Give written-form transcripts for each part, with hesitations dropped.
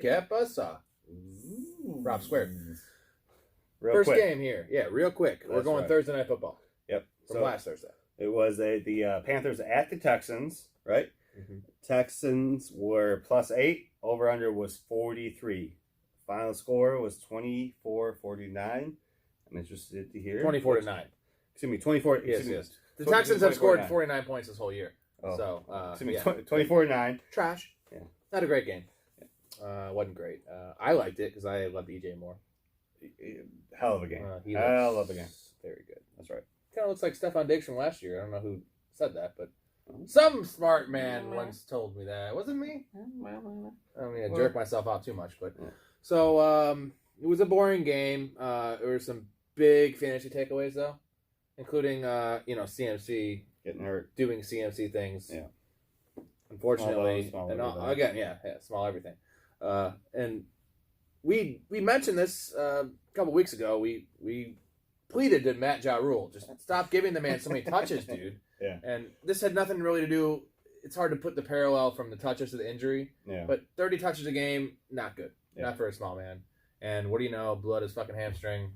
Recap Buzzsaw. Rob Squared. First quick. game here. Yeah, real quick. We're That's going right. Thursday Night Football. Yep. From last Thursday. It was the Panthers at the Texans, right? Mm-hmm. Texans were +8. Over-under was 43. Final score was 24-49. I'm interested to hear. 24-9. Excuse me, 24. Yes. The Texans have scored 49 points this whole year. Oh. So, excuse me, yeah. 24-9. Trash. Yeah. Not a great game. Wasn't great. I liked it because I loved EJ more. Hell of a game. Hell of a game. Very good. That's right. Kind of looks like Stephon Diggs from last year. I don't know who said that, but some smart man once told me that. It wasn't me. I don't mean to jerk myself out too much, but so it was a boring game. There were some big fantasy takeaways though, including CMC getting hurt, doing CMC things. Yeah. Unfortunately, small again, small everything. And we mentioned this a couple weeks ago. We pleaded to Matt Ja Rule, just stop giving the man so many touches, dude. Yeah. And this had nothing really to do. It's hard to put the parallel from the touches to the injury. Yeah. But 30 touches a game, not good. Yeah. Not for a small man. And what do you know? Blew out his fucking hamstring.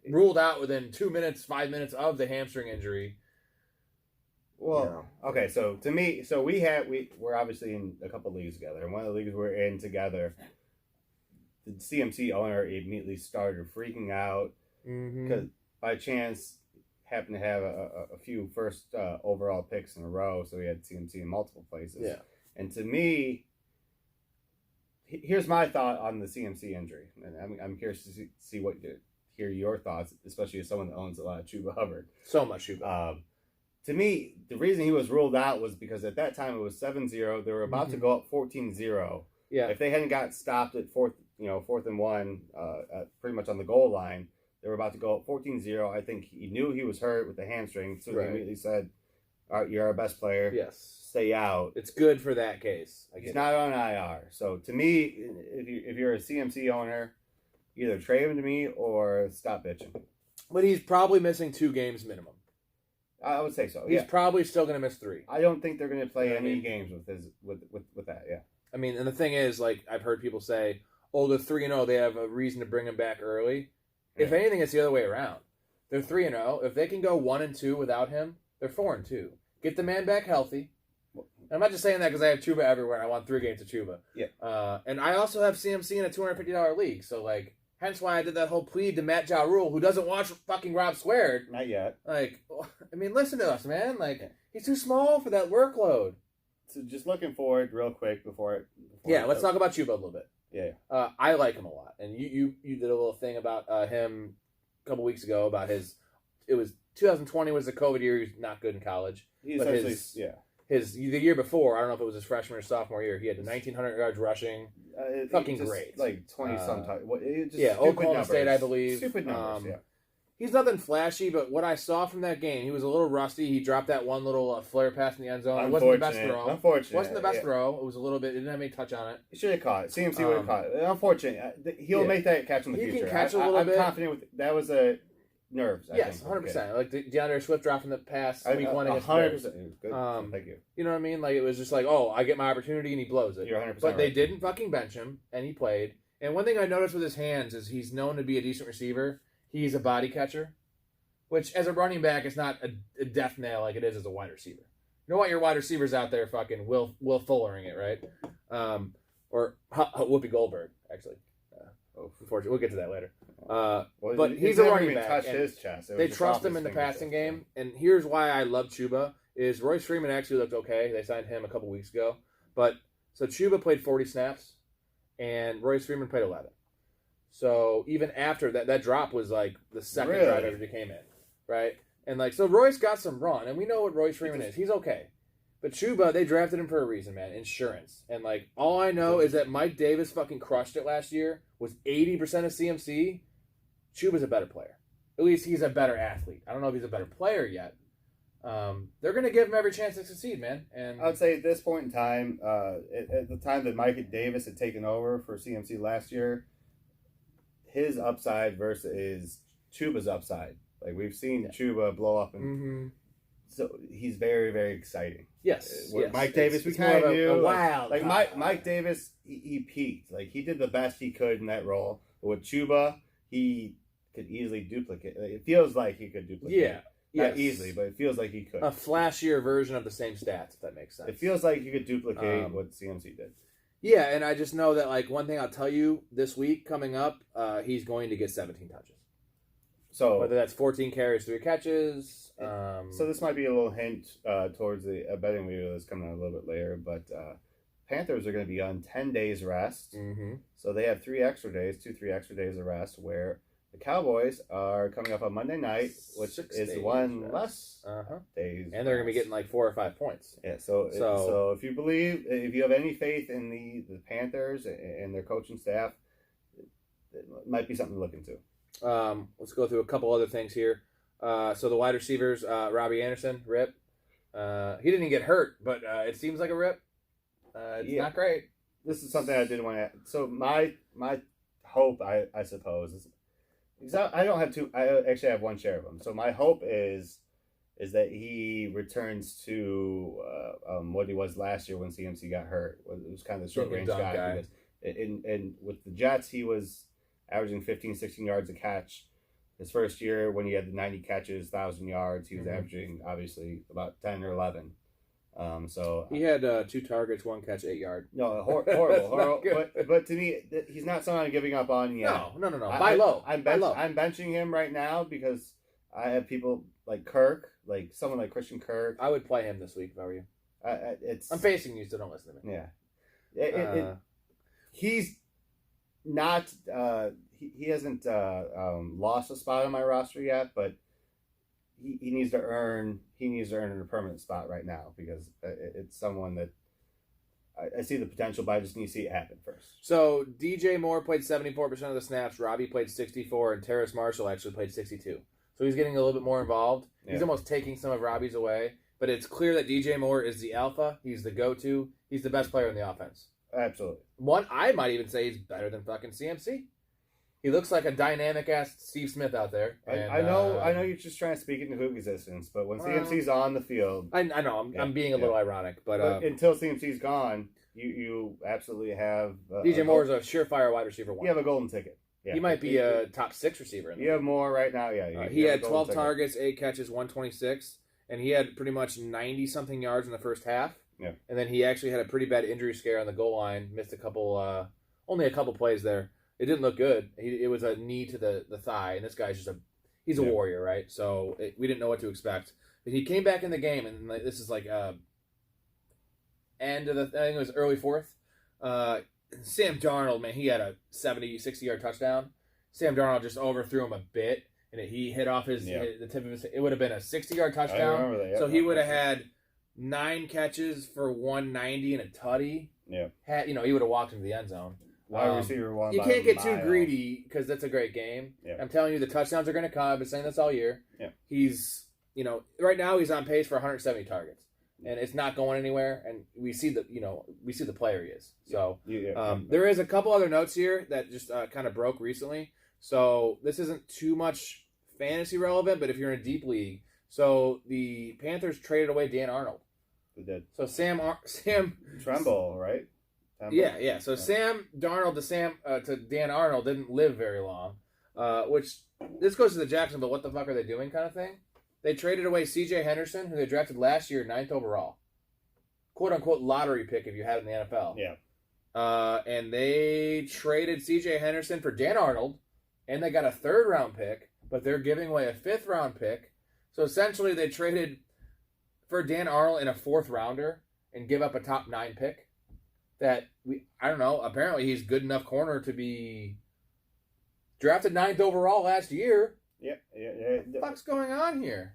Ruled out within 2 minutes, 5 minutes of the hamstring injury. Well, okay, so to me, we're obviously in a couple leagues together, and one of the leagues we're in together, the CMC owner immediately started freaking out because by chance happened to have a few first overall picks in a row, so he had CMC in multiple places. Yeah. And to me, here's my thought on the CMC injury, and I'm curious to hear your thoughts, especially as someone that owns a lot of Chuba Hubbard. So much Chuba. To me, the reason he was ruled out was because at that time it was 7-0. They were about to go up 14-0. Yeah. If they hadn't got stopped at fourth and one, pretty much on the goal line, they were about to go up 14-0. I think he knew he was hurt with the hamstring, so they immediately said, "All right, you're our best player. Yes. Stay out." It's good for that case. He's not on IR. So to me, if you're a CMC owner, either trade him to me or stop bitching. But he's probably missing 2 games minimum. I would say so. He's probably still going to miss 3. I don't think they're going to play any games with that. Yeah. I mean, and the thing is, like, I've heard people say, "Oh, they're 3-0. They have a reason to bring him back early." Yeah. If anything, it's the other way around. They're 3-0. If they can go 1-2 without him, they're 4-2. Get the man back healthy. And I'm not just saying that because I have Chuba everywhere. I want 3 games of Chuba. Yeah. And I also have CMC in a $250 league. So, like, hence why I did that whole plead to Matt Ja Rule, who doesn't watch fucking Rob Squared. Not yet. Like, I mean, listen to us, man. Like, he's too small for that workload. So just looking forward real quick before let's talk about Chuba a little bit. Yeah. I like him a lot. And you did a little thing about him a couple weeks ago about it was 2020 was the COVID year. He was not good in college. The year before, I don't know if it was his freshman or sophomore year, he had the 1,900 yards rushing. Fucking great. Like 20-some time. Oklahoma State, I believe. Stupid numbers, He's nothing flashy, but what I saw from that game, he was a little rusty. He dropped that one little flare pass in the end zone. It wasn't the best throw. Unfortunate. It wasn't the best throw. It was a little bit. It didn't have any touch on it. He should have caught it. CMC would have caught it. Unfortunate. He'll make that catch in the future. He can catch a little bit. I'm confident with that. Was a nerves. Yes, 100%. Like DeAndre Swift dropping the pass week 1 against 100%. Good. Thank you. You know what I mean? Like, it was just like, oh, I get my opportunity, and he blows it. You're 100% But they didn't fucking bench him, and he played. And one thing I noticed with his hands is he's known to be a decent receiver. He's a body catcher, which as a running back is not a death nail like it is as a wide receiver. You don't want your wide receivers out there fucking Will Fullering it, right? Or Whoopi Goldberg, actually. Unfortunately, we'll get to that later. But he's a running back. Touch his chest. They trust him in the passing game. And here's why I love Chuba is Royce Freeman actually looked okay. They signed him a couple weeks ago. But so Chuba played 40 snaps, and Royce Freeman played 11. So even after that drop was like the second drive ever came in, right? And like so Royce got some run, and we know what Royce Freeman is. He's okay. But Chuba, they drafted him for a reason, man. Insurance. And like all I know is that Mike Davis fucking crushed it last year, was 80% of CMC. Chuba's a better player. At least he's a better athlete. I don't know if he's a better player yet. They're going to give him every chance to succeed, man. And I would say at this point in time, at the time that Mike Davis had taken over for CMC last year, his upside versus Chuba's upside. Like we've seen Chuba blow up in So he's very, very exciting. Yes. Mike Davis, we kind of knew. Like Mike Davis, he peaked. Like he did the best he could in that role. But with Chuba, he could easily duplicate. It feels like he could duplicate. Yeah. Not easily, but it feels like he could. A flashier version of the same stats, if that makes sense. It feels like he could duplicate what CMC did. Yeah, and I just know that, like, one thing I'll tell you this week coming up, he's going to get 17 touches. So whether that's 14 carries, 3 catches. So this might be a little hint towards the betting video that's coming out a little bit later, but Panthers are going to be on 10 days rest. Mm-hmm. So they have 3 extra days of rest, where the Cowboys are coming up on Monday night, which is one less days. And they're going to be getting like 4 or 5 points. Yeah, so if you have any faith in the Panthers and their coaching staff, it might be something to look into. Let's go through a couple other things here. So the wide receivers, Robbie Anderson, rip. He didn't get hurt, but it seems like a rip. It's not great. This is something I did want to. So my hope, I suppose, is I don't have 2. I actually have 1 share of them. So my hope is that he returns to what he was last year when CMC got hurt. It was kind of the short range guy. And with the Jets, he was averaging 15, 16 yards a catch. His first year, when he had the 90 catches, 1,000 yards, he was averaging, obviously, about 10 or 11. So he had 2 targets, 1 catch, 8 yard. No, horrible. But to me, he's not someone I'm giving up on yet. No. Buy low. I'm benching him right now because I have people like Kirk, like someone like Christian Kirk. I would play him this week if I were you. I'm facing you, so don't listen to me. Yeah. He's not. He hasn't lost a spot on my roster yet, but he needs to earn. He needs to earn a permanent spot right now because it's someone that I see the potential, but I just need to see it happen first. So DJ Moore played 74% of the snaps. Robbie played 64, and Terrace Marshall actually played 62. So he's getting a little bit more involved. Yeah. He's almost taking some of Robbie's away. But it's clear that DJ Moore is the alpha. He's the go-to. He's the best player in the offense. Absolutely. I might even say he's better than fucking CMC. He looks like a dynamic-ass Steve Smith out there. And, I know you're just trying to speak into existence, but when CMC's on the field... I know, I'm being a little ironic, but until CMC's gone, you absolutely have... DJ Moore is a surefire wide receiver 1. You have a golden ticket. Yeah. He might be a top 6 receiver. You have more right now, yeah. He had 12 targets, 8 catches, 126, and he had pretty much 90-something yards in the first half. Yeah. And then he actually had a pretty bad injury scare on the goal line, missed only a couple plays there. It didn't look good. It was a knee to the thigh, and this guy's just he's a warrior, right? So we didn't know what to expect. But he came back in the game, and this is like end of I think it was early 4th. Sam Darnold, man, he had a 70, 60-yard touchdown. Sam Darnold just overthrew him a bit, and he hit off the tip of his. It would have been a 60-yard touchdown. I remember that. Yep. So he would have had 9 catches for 190 and a tutty. Yeah. He would have walked into the end zone. Wide receiver 1. You can't get too greedy because that's a great game. Yeah. I'm telling you, the touchdowns are going to come. I've been saying this all year. Yeah. He's, right now he's on pace for 170 targets, and it's not going anywhere. And we see the player he is. So there is a couple other notes here that just kind of broke recently. So this isn't too much fantasy relevant, but if you're in a deep league, so the Panthers traded away Dan Arnold. They did. So Sam Tremble, right? Yeah. So Sam Darnold to Dan Arnold didn't live very long, which this goes to the Jacksonville, what the fuck are they doing kind of thing. They traded away C.J. Henderson, who they drafted last year, 9th overall, quote unquote lottery pick if you had it in the NFL. Yeah. And they traded C.J. Henderson for Dan Arnold, and they got a 3rd round pick, but they're giving away a 5th round pick. So essentially, they traded for Dan Arnold in a 4th rounder and give up a top 9 pick. I don't know, apparently he's good enough corner to be drafted 9th overall last year. Yeah. What the fuck's going on here?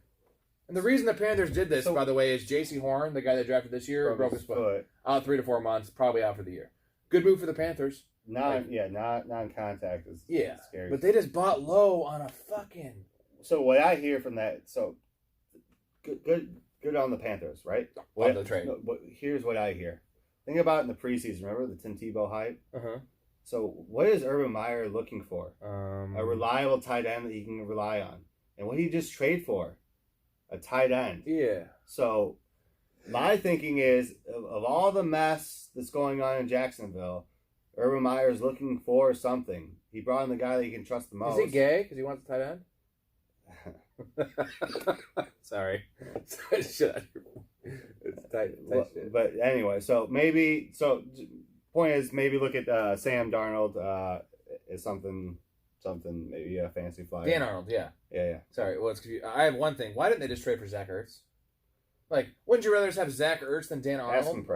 And the reason the Panthers did this, by the way, is J.C. Horn, the guy they drafted this year, broke his foot. Out 3 to 4 months, probably out for the year. Good move for the Panthers. Non-contact is scary. But they just bought low on a fucking... So what I hear from that, good on the Panthers, right? On the trade. But here's what I hear. Think about it in the preseason. Remember the Tim Tebow hype? Uh-huh. So what is Urban Meyer looking for? A reliable tight end that he can rely on. And what did he just trade for? a tight end. Yeah. So my thinking is, of all the mess that's going on in Jacksonville, Urban Meyer's looking for something. He brought in the guy that he can trust the most. Is he gay because he wants a tight end? Sorry. It's tight shit. But anyway, point is, maybe look at Sam Darnold as something, maybe a fancy flyer. Dan Arnold, yeah. Yeah. Sorry, well, I have one thing. Why didn't they just trade for Zach Ertz? Like, wouldn't you rather just have Zach Ertz than Dan Arnold?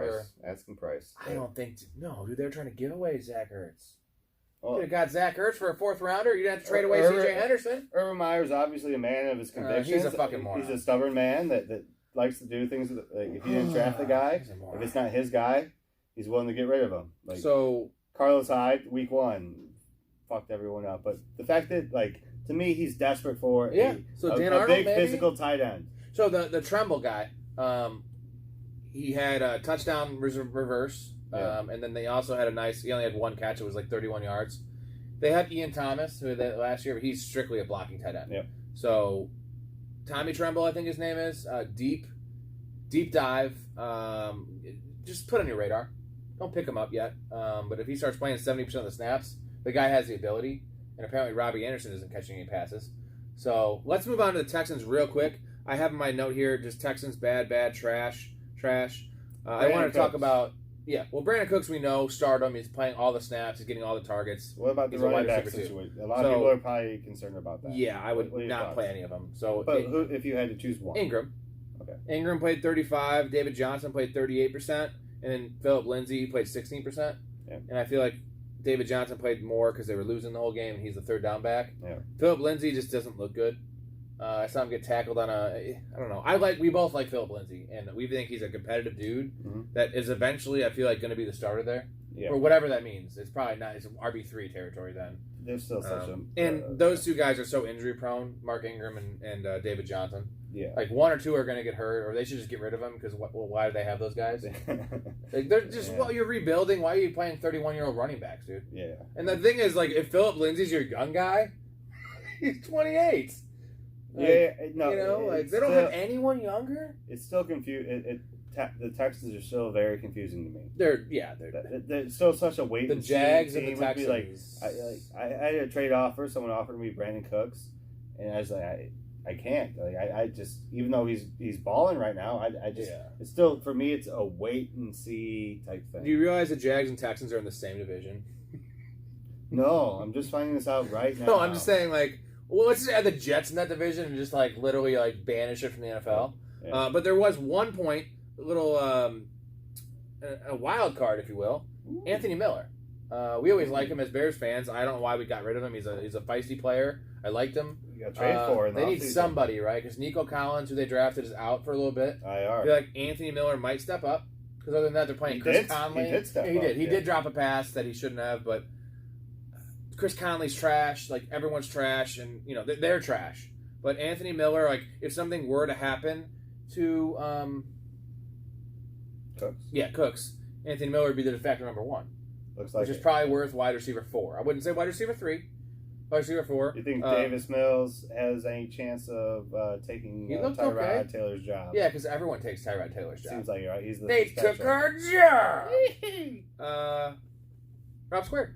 Asking price. I don't think... No, dude, they're trying to give away Zach Ertz. Well, you could have got Zach Ertz for a 4th rounder. You'd have to trade away C.J. Henderson. Urban Meyer's obviously a man of his convictions. He's a fucking moron. He's a stubborn man that likes to do things. Like, if you didn't draft the guy, if it's not his guy, he's willing to get rid of him. Like, so Carlos Hyde, week 1, fucked everyone up. But the fact that, like, to me, he's desperate for Dan Arnold, big maybe? physical tight end. So the Tremble guy, he had a touchdown reverse, and then they also had he only had 1 catch. It was like 31 yards. They have Ian Thomas, who they last year, but he's strictly a blocking tight end. Yep. So Tommy Tremble, I think his name is, deep dive. Just put on your radar. Don't pick him up yet. But if he starts playing 70% of the snaps, the guy has the ability. And apparently Robbie Anderson isn't catching any passes. So let's move on to the Texans real quick. I have in my note here just Texans bad, trash. I want to talk about... Yeah, well, Brandon Cooks, we know, stardom. He's playing all the snaps. He's getting all the targets. What about the running back situation? A lot of people are probably concerned about that. Yeah, I would not play any of them. So, but who, if you had to choose one? Ingram. Okay. Ingram played 35%. David Johnson played 38%. And then Philip Lindsay played 16%. Yeah. And I feel like David Johnson played more because they were losing the whole game, and he's the 3rd down back. Yeah. Philip Lindsay just doesn't look good. I saw him get tackled on I don't know. We both like Philip Lindsay, and we think he's a competitive dude that is eventually, I feel like, going to be the starter there. Yeah. Or whatever that means. It's probably not. It's RB3 territory then. There's still such a... And those two guys are so injury prone, Mark Ingram and David Johnson. Yeah. Like, 1 or 2 are going to get hurt, or they should just get rid of them, because why do they have those guys? Like, they're just, well, you're rebuilding. Why are you playing 31-year-old running backs, dude? Yeah. And the thing is, like, if Philip Lindsay's your young guy, he's 28. Like, they don't have anyone younger. It's still confusing. The Texans are still very confusing to me. They're still such a wait. The and Jags see and the Texans. I had a trade offer. Someone offered me Brandon Cooks, and I was like, I can't. Like, I just, even though he's balling right now, it's still, for me, it's a wait and see type thing. Do you realize the Jags and Texans are in the same division? No, I'm just finding this out right now. No, I'm just saying, like, well, let's just add the Jets in that division and just, like, literally, like, banish it from the NFL. Yeah. But there was one point, a little, a wild card, if you will, Anthony Miller. We always like him as Bears fans. I don't know why we got rid of him. He's a feisty player. I liked him. You got trade for him. They need somebody, right? Because Nico Collins, who they drafted, is out for a little bit. I feel like Anthony Miller might step up. Because other than that, they're playing Chris Conley. He did step up. He did drop a pass that he shouldn't have, but Chris Conley's trash. Like, everyone's trash, and, you know, they're trash. But Anthony Miller, like, if something were to happen to Cooks. Yeah, Cooks. Anthony Miller would be the de facto number 1. Looks like which is probably worth wide receiver 4. I wouldn't say wide receiver 3. Wide receiver 4. You think Davis Mills has any chance of taking Tyrod Taylor's job? Yeah, because everyone takes Tyrod Taylor's job. Seems like you're right. He's the They took our job. Rob Square.